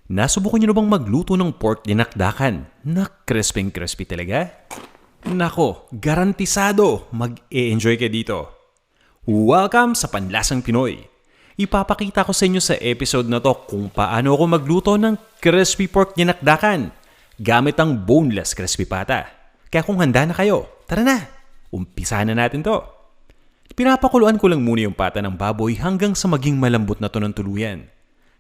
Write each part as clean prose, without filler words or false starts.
Nasubukan niyo na bang magluto ng pork dinakdakan na crispy talaga? Nako, garantisado mag-e-enjoy ka dito. Welcome sa Panlasang Pinoy. Ipapakita ko sa inyo sa episode na to kung paano ako magluto ng crispy pork dinakdakan gamit ang boneless crispy pata. Kaya kung handa na kayo, tara na, umpisahan na natin to. Pinapakuluan ko lang muna yung pata ng baboy hanggang sa maging malambot na to ng tuluyan.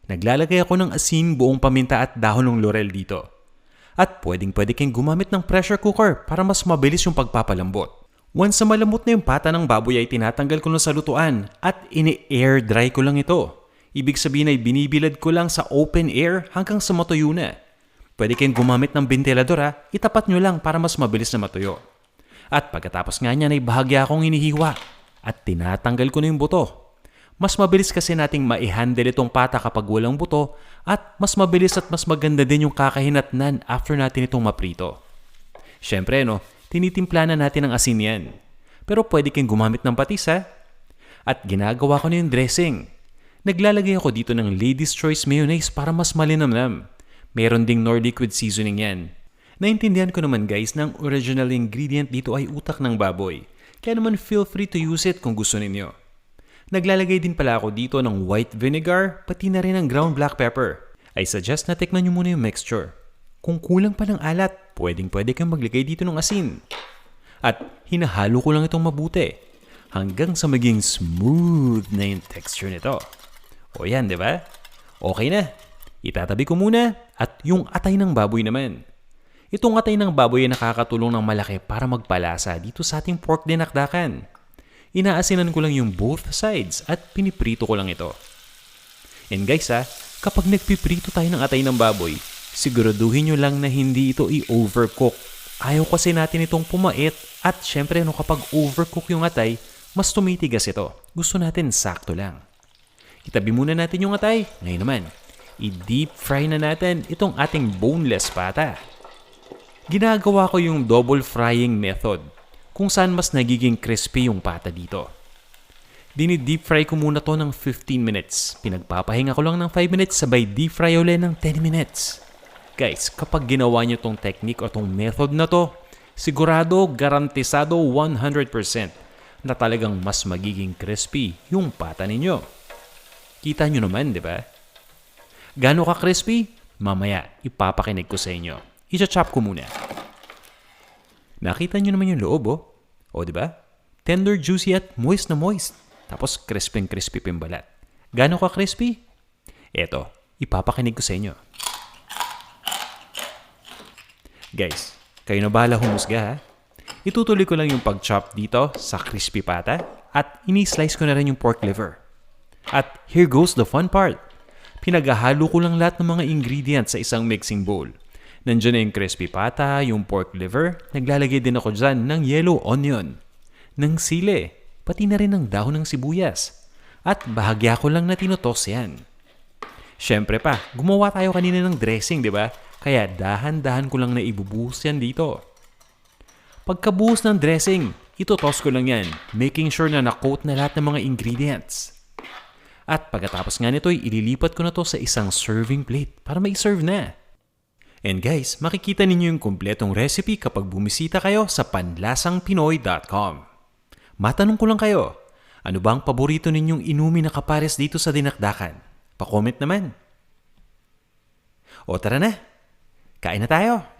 Naglalagay ako ng asin, buong paminta at dahon ng laurel dito. At pwede kayong gumamit ng pressure cooker para mas mabilis yung pagpapalambot. Once na malambot na yung pata ng baboy ay tinatanggal ko na sa lutuan at ini-air dry ko lang ito. Ibig sabihin ay binibilad ko lang sa open air hanggang sa matuyo na. Pwede kayong gumamit ng ventilador itapat nyo lang para mas mabilis na matuyo. At pagkatapos nga niyan ay bahagya akong hinihiwa at tinatanggal ko na yung buto. Mas mabilis kasi nating ma-handle itong pata kapag walang buto at mas mabilis at mas maganda din yung kakahinatnan after natin itong maprito. Siyempre tinitimpla na natin ang asin yan. Pero pwede kayong gumamit ng patis At ginagawa ko na yung dressing. Naglalagay ako dito ng Lady's Choice Mayonnaise para mas malinamnam. Meron ding Knorr liquid seasoning yan. Naintindihan ko naman guys na ang original ingredient dito ay utak ng baboy. Kaya naman feel free to use it kung gusto ninyo. Naglalagay din pala ako dito ng white vinegar, pati na rin ng ground black pepper. I suggest na tikman nyo muna yung mixture. Kung kulang pa ng alat, pwede kayong maglagay dito ng asin. At hinahalo ko lang itong mabuti hanggang sa maging smooth na yung texture nito. O yan, di ba? Okay na. Itatabi ko muna at yung atay ng baboy naman. Itong atay ng baboy ay nakakatulong ng malaki para magpalasa dito sa ating pork dinakdakan. Inaasinan ko lang yung both sides at piniprito ko lang ito. And guys kapag nagpiprito tayo ng atay ng baboy, siguraduhin nyo lang na hindi ito i-overcook. Ayaw kasi natin itong pumait at syempre kapag overcook yung atay, mas tumitigas ito. Gusto natin sakto lang. Itabi muna natin yung atay. Ngayon naman, i-deep fry na natin itong ating boneless pata. Ginagawa ko yung double frying method kung saan mas nagiging crispy yung pata dito. Dini-deep fry ko muna to ng 15 minutes. Pinagpapahinga ko lang ng 5 minutes sabay deep fry ulit ng 10 minutes. Guys, kapag ginawa nyo tong technique o tong method na to, sigurado, garantisado 100% na talagang mas magiging crispy yung pata ninyo. Kita nyo naman, di ba? Gaano ka crispy? Mamaya, ipapakinig ko sa inyo. I-chop ko muna. Nakita nyo naman yung loob O diba? Tender, juicy at moist na moist. Tapos crispy pa yung balat. Gaano ka crispy? Eto, ipapakinig ko sa inyo. Guys, kayo na bahala humusga Itutuloy ko lang yung pag-chop dito sa crispy pata at ini-slice ko na rin yung pork liver. At here goes the fun part. Pinaghahalo ko lang lahat ng mga ingredients sa isang mixing bowl. Nandiyan na yung crispy pata, yung pork liver. Naglalagay din ako dyan ng yellow onion, ng sili, pati na rin ng dahon ng sibuyas. At bahagya ko lang na tinutos yan. Siyempre pa, gumawa tayo kanina ng dressing, di ba? Kaya dahan-dahan ko lang na ibubuhos yan dito. Pagkabuhos ng dressing, itutos ko lang yan, making sure na na-coat na lahat ng mga ingredients. At pagkatapos nga nito, ililipat ko na to sa isang serving plate para mai-serve na. And guys, makikita ninyo yung kumpletong recipe kapag bumisita kayo sa panlasangpinoy.com. Matanong ko lang kayo, ano ba ang paborito ninyong inumin na kapares dito sa dinakdakan? Pa-comment naman. O tara na, kain na tayo!